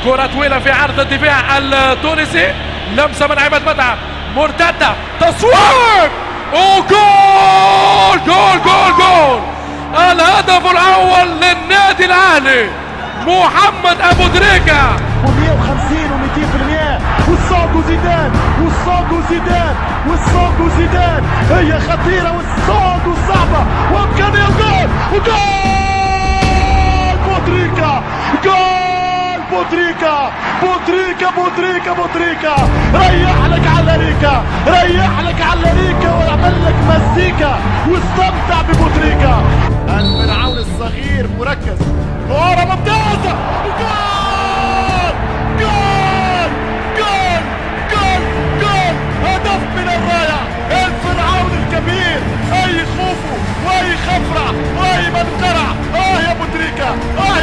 كرة طويلة في عرض الدفاع التونسي، لمسة من عماد متعب، مرتدة، تصويب، وجول جول جول جول. الهدف الأول للنادي الأهلي محمد أبو تريكة. 150 و200%، والصاد زيدان، والصاد زيدان، والصاد زيدان، هي خطيرة والصاد صعبة وإمكانية جول، وجول بوتريكا، جول بوتريكا، بوتريكا بوتريكا بوتريكا، ريح لك على ريكا، ريح لك على ريكا واعمل لك مزيكا واستمتع ببوتريكا. الفرعون الصغير مركز، كورة ممتازة، وجول، جول، جول، جول، جول، هدف من الراية، الفرعون الكبير، أي خوفه وأي خفرع وأي منقرع، يا بوتريكا،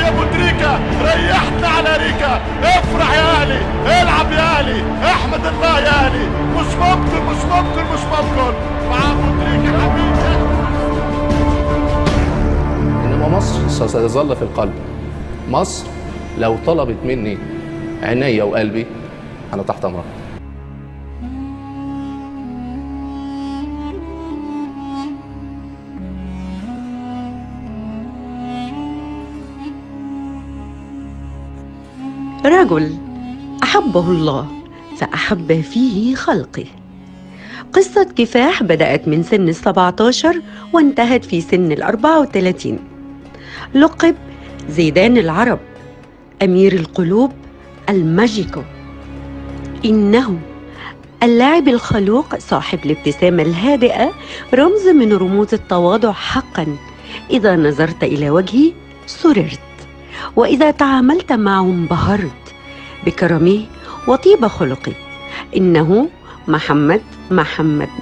يا بوتريكا، ريحنا على ريكا، افرح يا أهلي، العب يا أهلي، احمد الله يا أهلي، مش ممكن مش ممكن مش ممكن، مع بوتريكا حبيبي. إنما مصر ستظل في القلب. مصر لو طلبت مني عينيا وقلبي أنا تحت أمرها. رجل أحبه الله فأحب فيه خلقه. قصة كفاح بدأت من سن 17 وانتهت في سن 34. لقب زيدان العرب، أمير القلوب، الماجيكو. إنه اللاعب الخلوق صاحب الابتسامة الهادئة، رمز من رموز التواضع حقا. إذا نظرت إلى وجهه سررت، وإذا تعاملت معه انبهرت بكرمه وطيب خلقه. إنه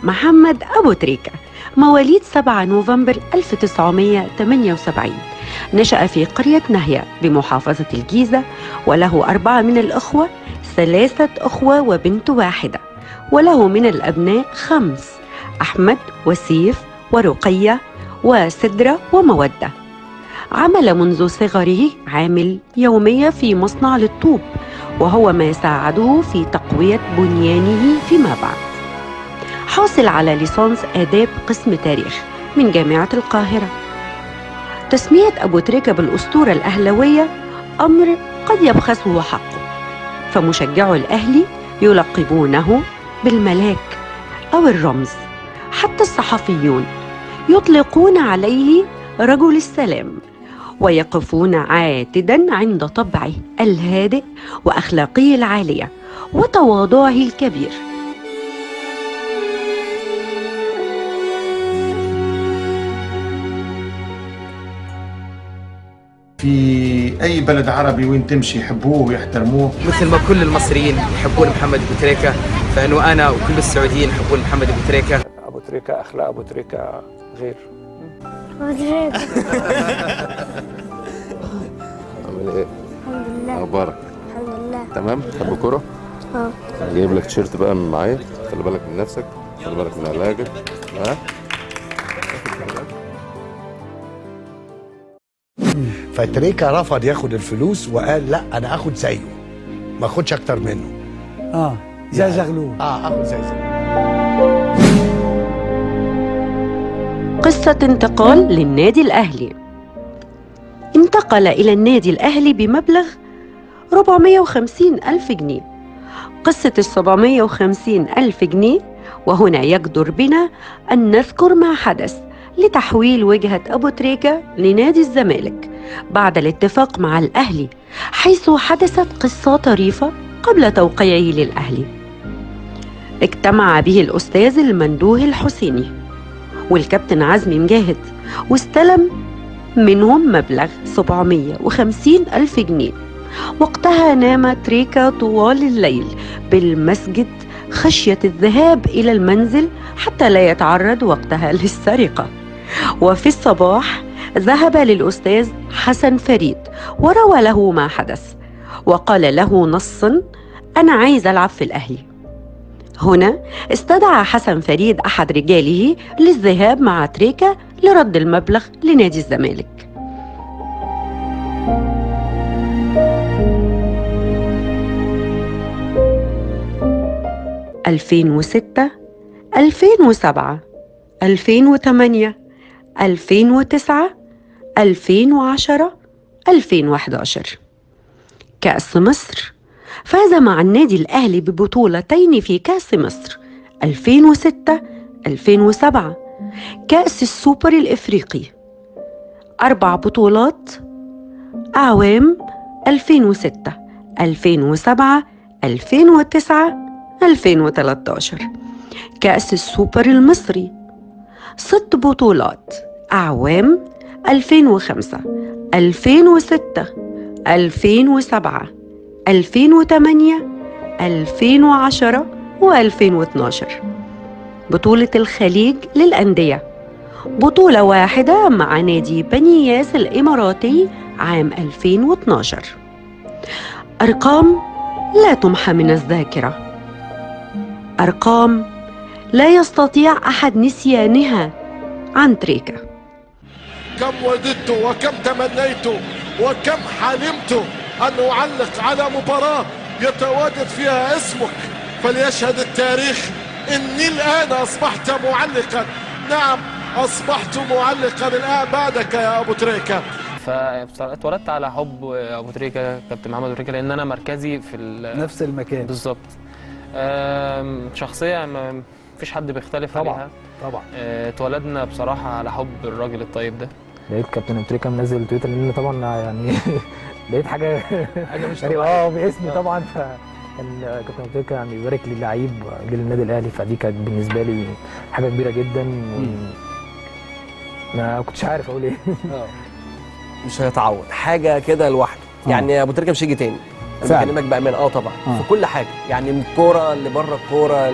محمد أبو تريكة، مواليد 7 نوفمبر 1978. نشأ في قرية نهية بمحافظة الجيزة، وله 4 من الأخوة، 3 أخوة وبنت واحدة، وله من الأبناء 5: أحمد وسيف ورقية وسدرة ومودة. عمل منذ صغره عامل يومية في مصنع للطوب، وهو ما ساعده في تقوية بنيانه فيما بعد. حاصل على ليسانس آداب قسم تاريخ من جامعة القاهرة. تسمية أبو تريكة بالأسطورة الأهلوية أمر قد يبخسه حقه، فمشجعو الأهلي يلقبونه بالملاك أو الرمز. حتى الصحفيون يطلقون عليه رجل السلام، ويقفون عاتدا عند طبعه الهادئ وأخلاقه العالية وتواضعه الكبير. في أي بلد عربي وين تمشي يحبوه ويحترموه، مثل ما كل المصريين يحبون محمد أبو تريكة، فإنه أنا وكل السعوديين يحبون محمد أبو تريكة. أبو تريكة أخلاق أبو تريكة غير. أبو تريكة. عامل إيه؟ الحمد لله. أخبارك؟ الحمد لله. تمام؟ تحب كورة؟ جايب لك تيشيرت بقى من معايا، خلي بالك من نفسك، خلي بالك من علاجك. فتريكا رفض ياخد الفلوس وقال لا انا اخد زيه، ما اخدش اكتر منه. زي زغلول. اخد زي زغلول. قصة انتقال للنادي الأهلي. انتقل إلى النادي الأهلي بمبلغ 450 ألف جنيه. قصة 750 ألف جنيه، وهنا يجدر بنا أن نذكر ما حدث لتحويل وجهة أبو تريكة لنادي الزمالك بعد الاتفاق مع الأهلي، حيث حدثت قصة طريفة قبل توقيعه للأهلي. اجتمع به الأستاذ المندوه الحسيني والكابتن عزمي مجاهد، واستلم منهم مبلغ 750 ألف جنيه. وقتها نام تريكة طوال الليل بالمسجد خشية الذهاب إلى المنزل حتى لا يتعرض وقتها للسرقة. وفي الصباح ذهب للأستاذ حسن فريد وروى له ما حدث، وقال له نصا: أنا عايز ألعب في الأهلي. هنا استدعى حسن فريد أحد رجاله للذهاب مع تريكة لرد المبلغ لنادي الزمالك. 2006 2007 2008 2009 2010 2011. كأس مصر فاز مع النادي الأهلي ببطولتين في كأس مصر 2006 2007. كأس السوبر الإفريقي 4 بطولات أعوام 2006 2007 2009 2013. كأس السوبر المصري 6 بطولات أعوام 2005 2006 2007 2008 2010 و2012. بطولة الخليج للأندية بطولة واحدة مع نادي بني ياس الإماراتي عام 2012. أرقام لا تمحى من الذاكرة، أرقام لا يستطيع أحد نسيانها عن تريكا. كم وددت وكم تمنيت وكم حلمت أن أعلق على مباراة يتواجد فيها اسمك، فليشهد التاريخ إني الآن أصبحت معلقا. نعم أصبحت معلقا الآن بعدك يا أبو تريكة. فاتولدت على حب ابو تريكة، كابتن محمد ابو تريكة، لان انا مركزي في نفس المكان بالظبط. شخصيه ما فيش حد بيختلف طبعا عليها طبعا. اتولدنا بصراحه على حب الراجل الطيب ده. لقيت كابتن ابو تريكة منزل تويتر، لان طبعا يعني لقيت حاجه مش غريبه باسمي طبعا. فكان كابتن ابو تريكة يعني بيبارك للعيب جيل النادي الاهلي، فدي كانت بالنسبه لي حاجه كبيره جدا. ما كنتش عارف اقول ايه. مش هيتعوض حاجه كده لوحده. يعني ابو تريكة مش هيجي تاني. فعلا. بكلمك بامان. طبعا في كل حاجه، يعني من الكوره اللي بره الكوره.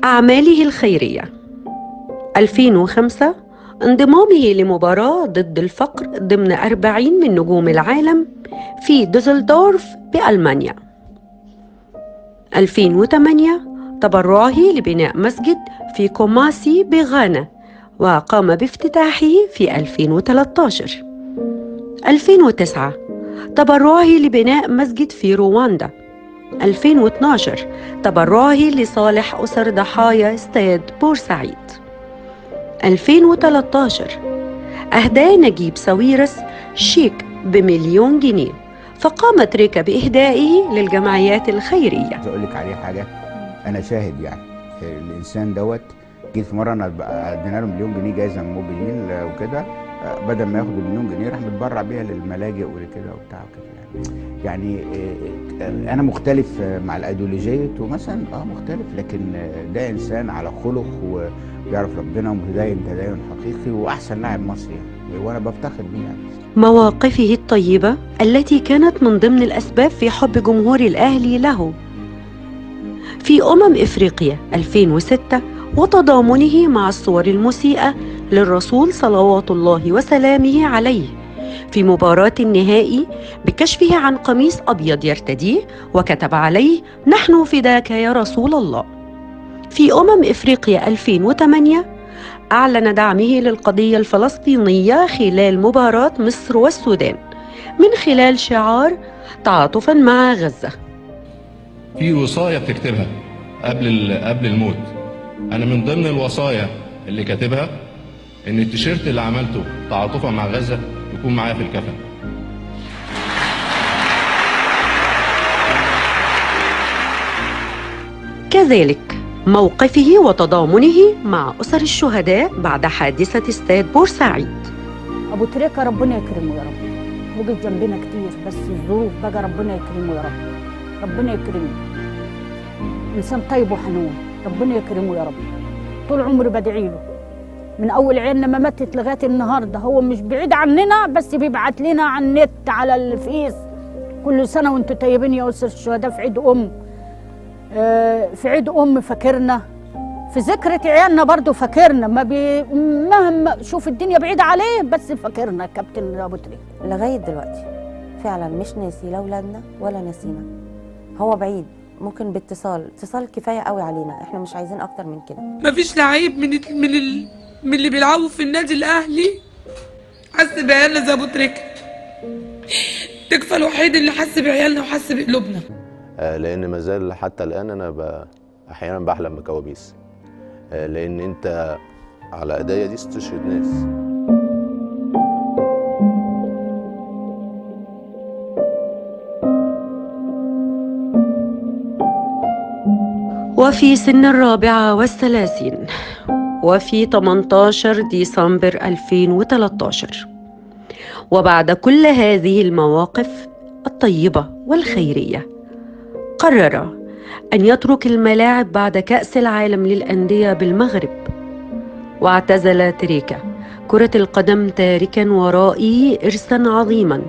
أعماله الخيرية 2005 انضمامه لمباراة ضد الفقر ضمن 40 من نجوم العالم في دوزلدورف بألمانيا. 2008 تبرعه لبناء مسجد في كوماسي بغانا وقام بافتتاحه في 2013. 2009 تبرعه لبناء مسجد في رواندا. 2012 تبرعه لصالح أسر ضحايا استاد بورسعيد. 2013 أهدى نجيب ساويرس شيك ب1,000,000 جنيه، فقام تريكة بإهدائه للجمعيات الخيرية. أقول لك عليه حاجة، أنا شاهد يعني الإنسان دوت. جيت في مرة أنا ادينا له 1,000,000 جنيه جايزة من موبيلين وكده، بدل ما ياخد ال1,000,000 جنيه راح متبرع بيها للملاجئ وكده وبتاع وكده. يعني انا مختلف مع الايديولوجيه مثلا، مختلف، لكن ده انسان على خلق وبيعرف ربنا ومتدين تدين حقيقي واحسن لاعب مصري يعني، وانا بفتخر بيه يعني. مواقفه الطيبه التي كانت من ضمن الاسباب في حب جمهور الاهلي له في افريقيا 2006 وتضامنه مع الصور المسيئه للرسول صلوات الله وسلامه عليه في مباراة النهائي بكشفه عن قميص أبيض يرتديه وكتب عليه: نحن فداك يا رسول الله. في أفريقيا 2008 أعلن دعمه للقضية الفلسطينية خلال مباراة مصر والسودان من خلال شعار تعاطفاً مع غزة. في وصاية بتكتبها قبل الموت. أنا من ضمن الوصايا اللي كاتبها إن التيشيرت اللي عملته تعاطفاً مع غزة يكون معايا في الكفن. كذلك موقفه وتضامنه مع أسر الشهداء بعد حادثة استاد بورسعيد. أبو تريكة ربنا يكرمه يا رب، وقف جنبنا كتير، بس الظروف بقى ربنا يكرمه يا رب، ربنا يكرمه. إنسان طيب وحنون، ربنا يكرمه يا رب. طول عمري بدعي له من اول عيننا ما ماتت لغايه النهارده. هو مش بعيد عننا، بس بيبعت لنا على النت على الفيس: كل سنه وانتم طيبين يا اسر الشهداء، في عيد في عيد فاكرنا، في ذكرى عيالنا برضو فاكرنا. مهما شوف الدنيا بعيده عليه بس فاكرنا كابتن ابو تريكة لغايه دلوقتي. فعلا مش ناسي لا اولادنا ولا ناسينا. هو بعيد ممكن اتصال كفايه قوي علينا، احنا مش عايزين اكتر من كده. مفيش لعيب من اللي بيلعبوا في النادي الاهلي حس بعيالنا زي ابو تريكه. تكفى الوحيد اللي حس بعيالنا وحس بقلوبنا. لان ما زال حتى الان انا احيانا بحلم بكوابيس، لان انت على ايديا دي استشهد ناس. وفي سن 34 وفي 18 ديسمبر 2013 وبعد كل هذه المواقف الطيبة والخيرية قرر أن يترك الملاعب بعد كأس العالم للأندية بالمغرب، واعتزل تريكة كرة القدم تاركا ورائه إرثا عظيما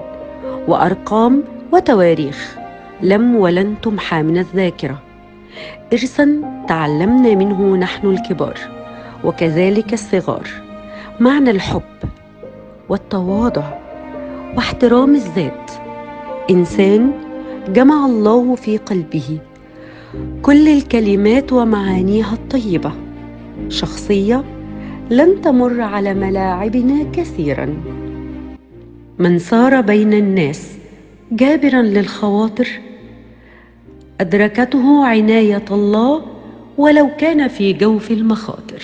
وأرقام وتواريخ لم ولن تمحى من الذاكرة، إرثا تعلمنا منه نحن الكبار وكذلك الصغار معنى الحب والتواضع واحترام الذات. إنسان جمع الله في قلبه كل الكلمات ومعانيها الطيبة، شخصية لن تمر على ملاعبنا كثيرا، من سار بين الناس جابرا للخواطر أدركته عناية الله ولو كان في جوف المخاطر.